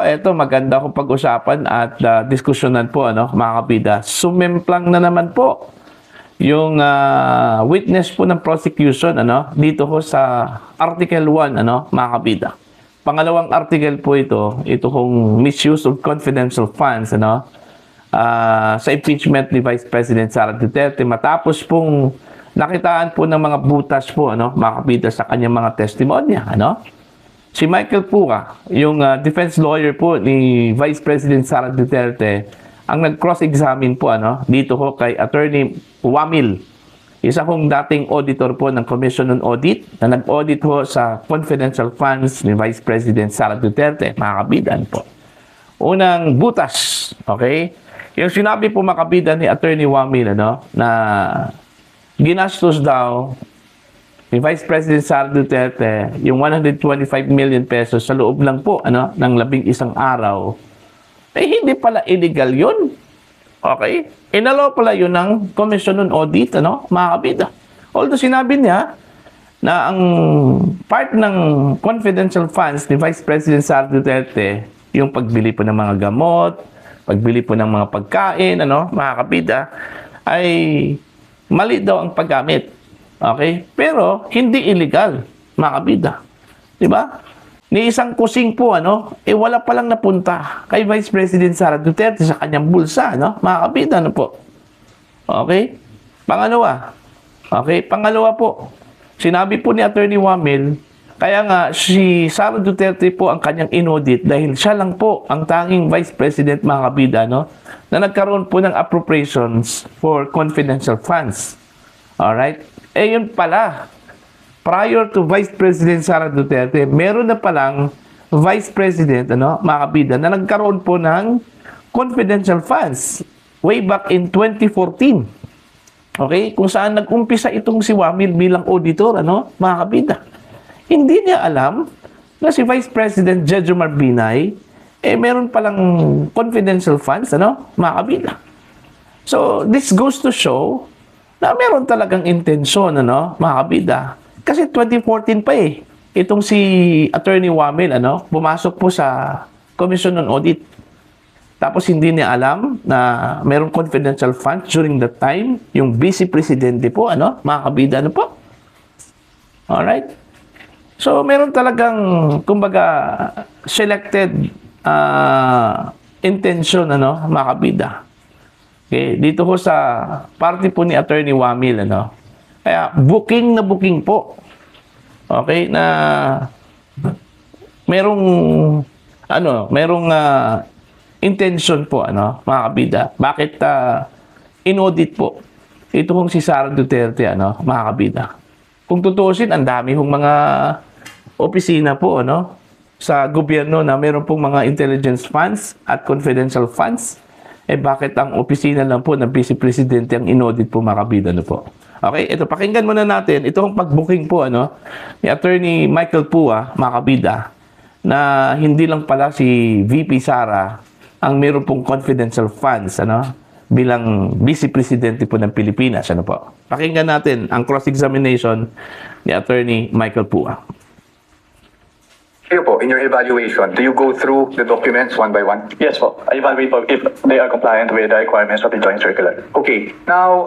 eto maganda kong pag-usapan at diskusyonan po, mga kabida. Sumemplang na naman po yung witness po ng prosecution, dito ho sa Article 1, mga kabida. Pangalawang article po ito kung misuse of confidential funds, sa impeachment ni Vice President Sara Duterte matapos pong nakitaan po ng mga butas po, mga kabida, sa kanyang mga testimonya, Si Michael Puga, yung defense lawyer po ni Vice President Sara Duterte, ang nag-cross-examine po dito ho kay Attorney Wamil, isa kong dating auditor po ng Commission on Audit na nag-audit ho sa confidential funds ni Vice President Sara Duterte, mga kabidan po. Unang butas, okay? Yung sinabi po mga kabidan ni Attorney Wamil, na ginastos daw ni Vice President Sara Duterte yung 125 million pesos sa loob lang po ng 11 araw, hindi pala illegal yun. Okay? Inalaw pala yun ng Commission on Audit, mga kabida. Although sinabi niya na ang part ng confidential funds ni Vice President Sara Duterte, yung pagbili po ng mga gamot, pagbili po ng mga pagkain, mga kabida, ay mali daw ang paggamit. Okay? Pero, hindi illegal, mga kabida. Diba? Ni isang kusing po, wala palang napunta kay Vice President Sara Duterte sa kanyang bulsa, mga kabida, po. Okay? Pangalawa. Okay? Pangalawa po. Sinabi po ni Attorney Wamil, kaya nga, si Sara Duterte po ang kanyang inaudit dahil siya lang po ang tanging Vice President, mga kabida, na nagkaroon po ng appropriations for confidential funds. Alright? Yun pala, prior to Vice President Sara Duterte, meron na palang Vice President, mga kabida, na nagkaroon po ng confidential funds way back in 2014. Okay? Kung saan nag-umpisa itong si Wamil bilang auditor, mga kabida. Hindi niya alam na si Vice President Jejomar Binay, meron palang confidential funds, mga kabida. So, this goes to show na meron talagang intensyon, mga kabida. Kasi 2014 pa itong si Attorney Wamil, pumasok po sa Commission on Audit. Tapos hindi niya alam na merong confidential funds during that time, yung Vice Presidente po, mga kabida, po. Alright? So, meron talagang, kumbaga, selected intention, mga kabida. Okay, dito ko sa party po ni Attorney Wamil, kaya booking na booking po. Okay, na merong intention po, mga kabida. Bakit inaudit po ito kung si Sara Duterte, mga kabida. Kung tutusin, ang dami hong mga opisina po, sa gobyerno na meron pong mga intelligence funds at confidential funds. Bakit ang opisina lang po ng Vice Presidente ang inaudit po, mga kabida, po? Okay, ito, pakinggan muna natin. Ito ang pag-booking po, ni Attorney Michael Pua, mga kabida, na hindi lang pala si VP Sara ang meron pong confidential funds, bilang Vice Presidente po ng Pilipinas, po. Pakinggan natin ang cross-examination ni Attorney Michael Pua. Kayo po, in your evaluation, do you go through the documents one by one? Yes po. I evaluate po if they are compliant with the requirements of the joint circular. Okay. Now,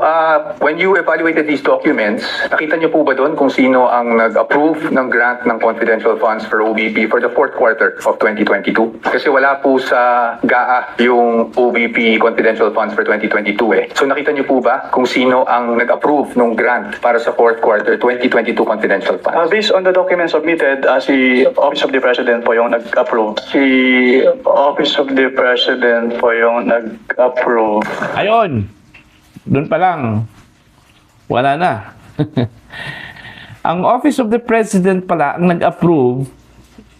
when you evaluated these documents, nakita niyo po ba doon kung sino ang nag-approve ng grant ng confidential funds for OVP for the fourth quarter of 2022? Kasi wala po sa GAA yung OVP confidential funds for 2022 So nakita niyo po ba kung sino ang nag-approve ng grant para sa fourth quarter 2022 confidential funds? Based on the documents submitted, si Office of the President po yung nag-approve. Si Office of the President po yung nag-approve. Ayun! Doon pa lang. Wala na. Ang Office of the President pala ang nag-approve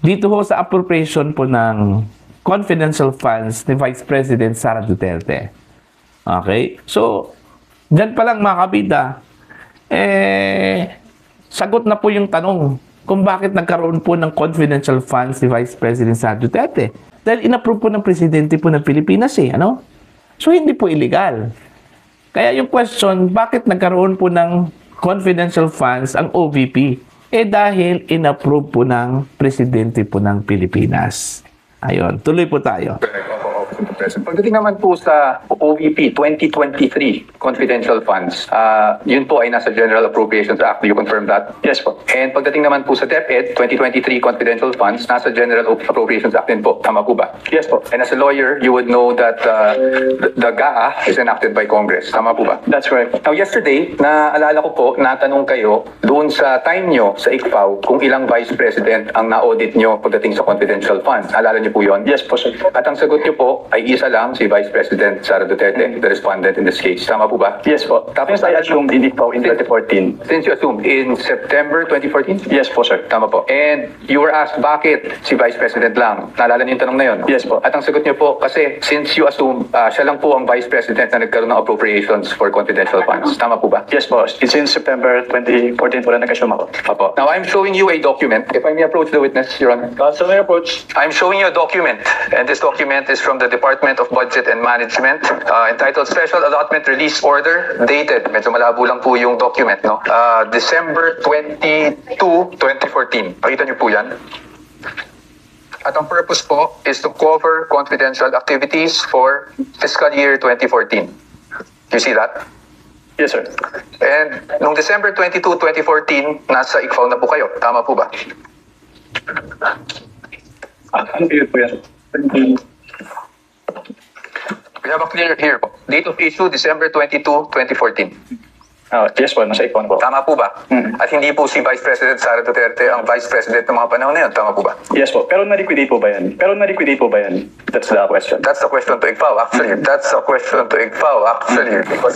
dito ho sa appropriation po ng confidential funds ni Vice President Sara Duterte. Okay? So, dyan pa lang, mga kabida, sagot na po yung tanong kung bakit nagkaroon po ng confidential funds si Vice President Sara Duterte. Dahil inapprove po ng Presidente po ng Pilipinas So, hindi po illegal. Kaya yung question, bakit nagkaroon po ng confidential funds ang OVP? Dahil inapprove po ng Presidente po ng Pilipinas. Ayun, tuloy po tayo. Pagdating naman po sa OVP 2023 confidential funds, yun po ay nasa General Appropriations Act. Do you confirm that? Yes po. And pagdating naman po sa DepEd 2023 confidential funds, nasa General Appropriations Act din po. Tama po ba? Yes po. And as a lawyer, you would know that the GAA is enacted by Congress. Tama po ba? That's correct. Now, yesterday, naalala ko po, natanong kayo doon sa time nyo sa ICFAO kung ilang Vice President ang na-audit nyo pagdating sa confidential funds. Alala nyo po yun? Yes po, sir. At ang sagot nyo po ay isa lang, si Vice President Sara Duterte, the respondent in this case. Tama po ba? Yes po. Tapos Since I assumed in po in 2014. Since you assumed in September 2014? Yes po, sir. Tama po. And you were asked bakit si Vice President lang? Naalala niyo yung tanong na yun? Yes po. At ang sagot niyo po, kasi since you assume siya lang po ang Vice President na nagkaroon ng appropriations for confidential funds. Tama po ba? Yes po. Since September 2014 po na nag-assume ako. Opo. Now, I'm showing you a document. If I may approach the witness, Your Honor. So may approach. I'm showing you a document, and this document is from the Department of Budget and Management, entitled Special Allotment Release Order, dated, medyo malabo lang po yung document, no? December 22, 2014. Pakita niyo po yan. At ang purpose po is to cover confidential activities for fiscal year 2014. You see that? Yes, sir. And noong December 22, 2014, nasa ICFAO na po kayo. Tama po ba? Ano period po yan? We have a clear here po. Date of issue, December 22, 2014. Yes po, nasa icon po. Tama po ba? Hmm. At hindi po si Vice President Sara Duterte ang Vice President ng mga panahon na yun. Tama po ba? Yes po. Pero na-liquidate po ba yan? That's the question. That's the question to ICFAO, actually. That's the question to ICFAO, actually. Because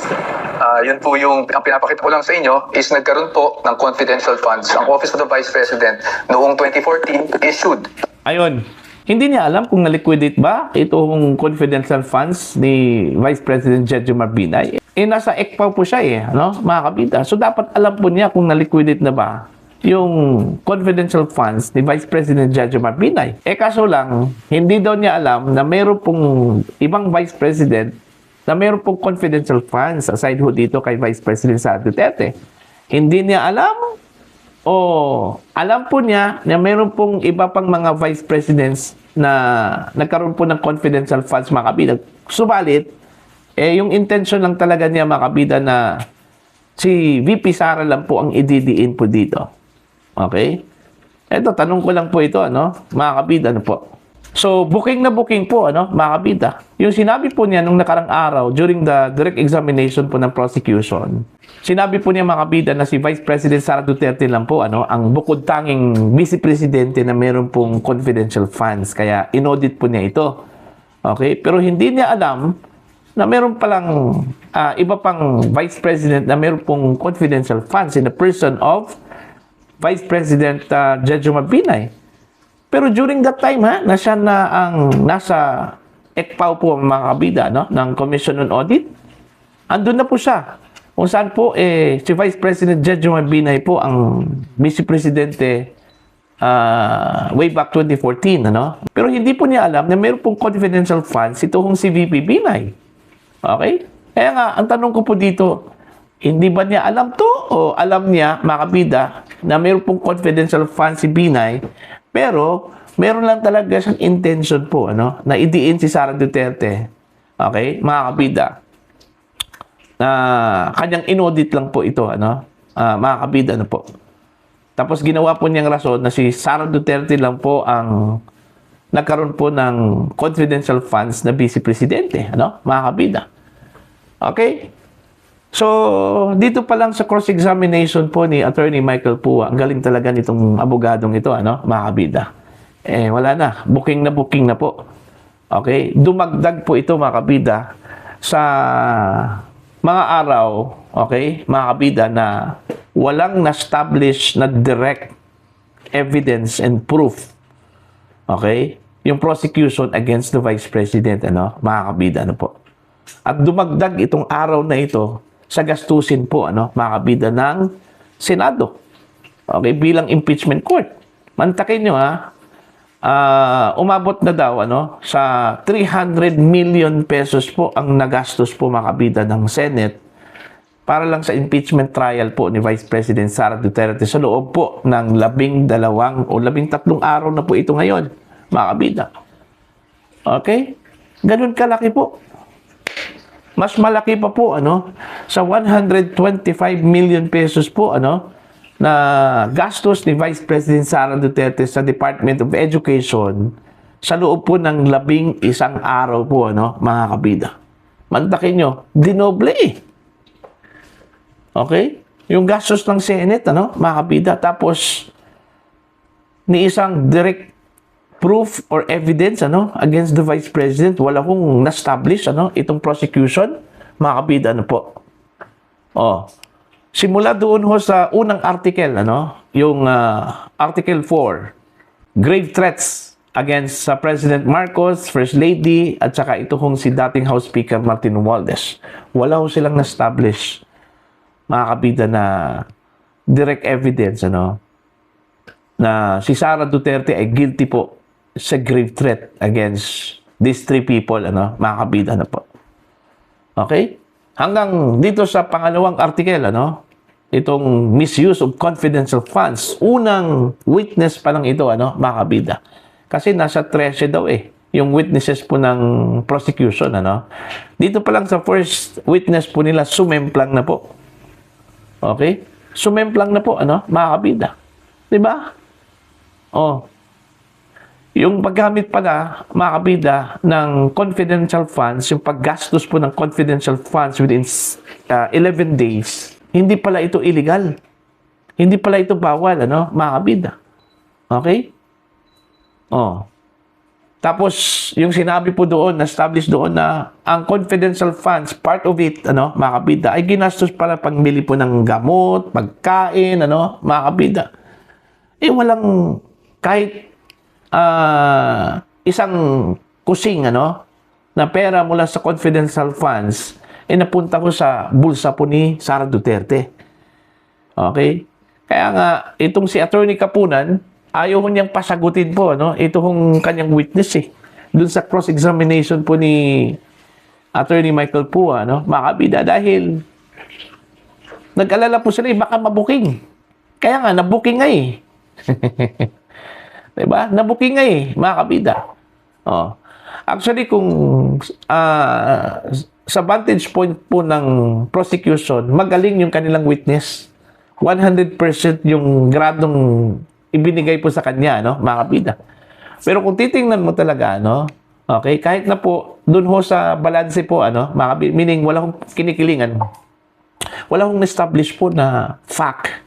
yun po yung, ang pinapakita ko lang sa inyo is nagkaroon po ng confidential funds. Ang Office of the Vice President noong 2014 issued. Ayun. Hindi niya alam kung na-liquidate ba itong confidential funds ni Vice President Jejomar Binay. Nasa ECPAO po siya mga kabida. So, dapat alam po niya kung na-liquidate na ba yung confidential funds ni Vice President Jejomar Binay. Kaso lang, hindi daw niya alam na mayroon pong ibang Vice President na mayroon pong confidential funds aside ho dito kay Vice President Sara Duterte. Hindi niya alam o alam po niya na mayroon pong iba pang mga Vice Presidents na nagkaroon po ng confidential funds mga kabida. Subalit, yung intention lang talaga niya mga kabida na si VP Sara lang po ang ididiin po dito. Okay? Eto, tanong ko lang po ito, mga kabida, po. So, booking na booking po, mga kabida. Yung sinabi po niya nung nakarang araw during the direct examination po ng prosecution, sinabi po niya mga kabida na si Vice President Sara Duterte lang po, ang bukod tanging Vice Presidente na meron pong confidential funds. Kaya, inaudit po niya ito. Okay? Pero hindi niya alam na meron palang iba pang Vice President na meron pong confidential funds in the person of Vice President Jejomar Binay. Pero during that time, na siya na ang nasa ECPAO po mga kabida, ng Commission on Audit, andun na po siya. Kung saan po, si Vice President Jejomar Binay po ang Vice Presidente way back 2014, Pero hindi po niya alam na meron pong confidential funds itong si VP Binay. Okay? Kaya nga, ang tanong ko po dito, hindi ba niya alam to o alam niya, mga kabida, na meron pong confidential funds si Binay, pero meron lang talaga siyang intention po, na idiin si Sara Duterte. Okay? Mga kabida, na kanyang inaudit lang po ito, mga kabida, po. Tapos ginawa po niyang rason na si Sara Duterte lang po ang nagkaroon po ng confidential funds na Vice Presidente, mga kabida. Okay? So, dito pa lang sa cross-examination po ni Attorney Michael Pua, ang galing talaga nitong abogadong ito, mga kabida. Wala na. Booking na po. Okay? Dumagdag po ito, mga kabida, sa mga araw, okay, mga kabida, na walang na-establish na direct evidence and proof. Okay? Yung prosecution against the Vice President, mga kabida, po. At dumagdag itong araw na ito sa gastusin po, mga kabida, ng Senado. Okay, bilang impeachment court. Mantakin nyo, umabot na daw, sa 300 million pesos po ang nagastos po, mga kabida, ng Senate para lang sa impeachment trial po ni Vice President Sara Duterte sa loob po ng 12 o 13 araw na po ito ngayon, mga kabida. Okay? Ganun kalaki po. Mas malaki pa po sa 125 million pesos po na gastos ni Vice President Sara Duterte sa Department of Education sa loob po ng 11 araw po mga kabida. Mantakin nyo, dinoble eh. Okay? Yung gastos ng Senate mga kabida, tapos ni isang direct proof or evidence against the Vice President, wala kong na-establish itong prosecution, mga kabida po. Simula doon ho sa unang article, yung Article 4, grave threats against President Marcos, First Lady, at saka ito hong si dating House Speaker Martin Romualdez. Wala ho silang na-establish, mga kabida, na direct evidence, na si Sara Duterte ay guilty po sa grave threat against these three people, mga kabida po. Okay? Hanggang dito sa pangalawang article, itong misuse of confidential funds. Unang witness pa lang ito, mga kabida. Kasi nasa 13 daw yung witnesses po ng prosecution, Dito pa lang sa first witness po nila, sumemplang na po. Okay? Sumemplang na po, mga kabida. Diba? Yung paggamit pala, mga kabida, ng confidential funds, yung paggastos po ng confidential funds within 11 days, hindi pala ito illegal. Hindi pala ito bawal, mga kabida. Okay? Tapos, yung sinabi po doon, na-establish doon na ang confidential funds, part of it, mga kabida, ay ginastos pala pangbili po ng gamot, pagkain, mga kabida. Walang kahit isang kusing na pera mula sa confidential funds napunta ko sa bulsa po ni Sara Duterte. Okay? Kaya nga itong si Attorney Kapunan, ayaw niyang pasagutin po itong kanyang witness doon sa cross-examination po ni Attorney Michael Pua, mga kabida, dahil nag-alala po sila baka mabuking. Kaya nga nabuking nga diba? Nabuking nga mga kabida. Actually, kung sa vantage point po ng prosecution, magaling yung kanilang witness. 100% yung gradong ibinigay po sa kanya, mga kabida. Pero kung titingnan mo talaga, okay, kahit na po, dun ho sa balanse po, mga kabida, meaning wala kong kinikilingan, wala kong establish po na fact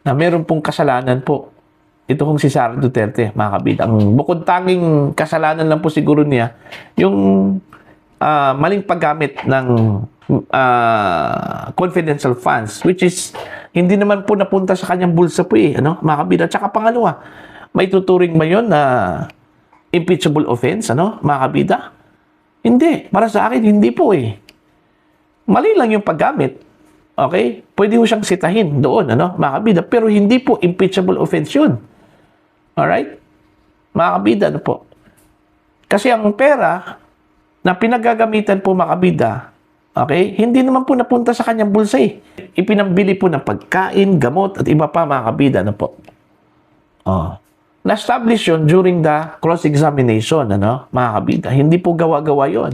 na meron pong kasalanan po ito kong si Sara Duterte, mga kabida. Ang bukod tanging kasalanan lang po siguro niya, yung maling paggamit ng confidential funds, which is hindi naman po napunta sa kanyang bulsa po mga kabida. Tsaka pangalawa, may tuturing ba yun na impeachable offense, mga kabida? Hindi. Para sa akin, hindi po Mali lang yung paggamit. Okay? Pwede ho siyang sitahin doon, mga kabida. Pero hindi po impeachable offense yun. Alright? Mga kabida, po. Kasi ang pera na pinagagamitan po, mga kabida, okay, hindi naman po napunta sa kanyang bulsa Ipinambili po ng pagkain, gamot, at iba pa, mga kabida, po. Na-establish yun during the cross-examination, mga kabida. Hindi po gawa-gawa yun.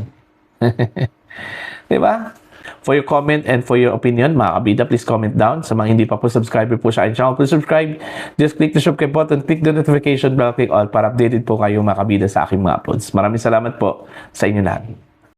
Diba? For your comment and for your opinion, mga kabida, please comment down. Sa mga hindi pa po subscriber po sa aking channel, please subscribe. Just click the subscribe button, click the notification bell, click all para updated po kayo, mga kabida, sa aking mga uploads. Maraming salamat po sa inyo lahat.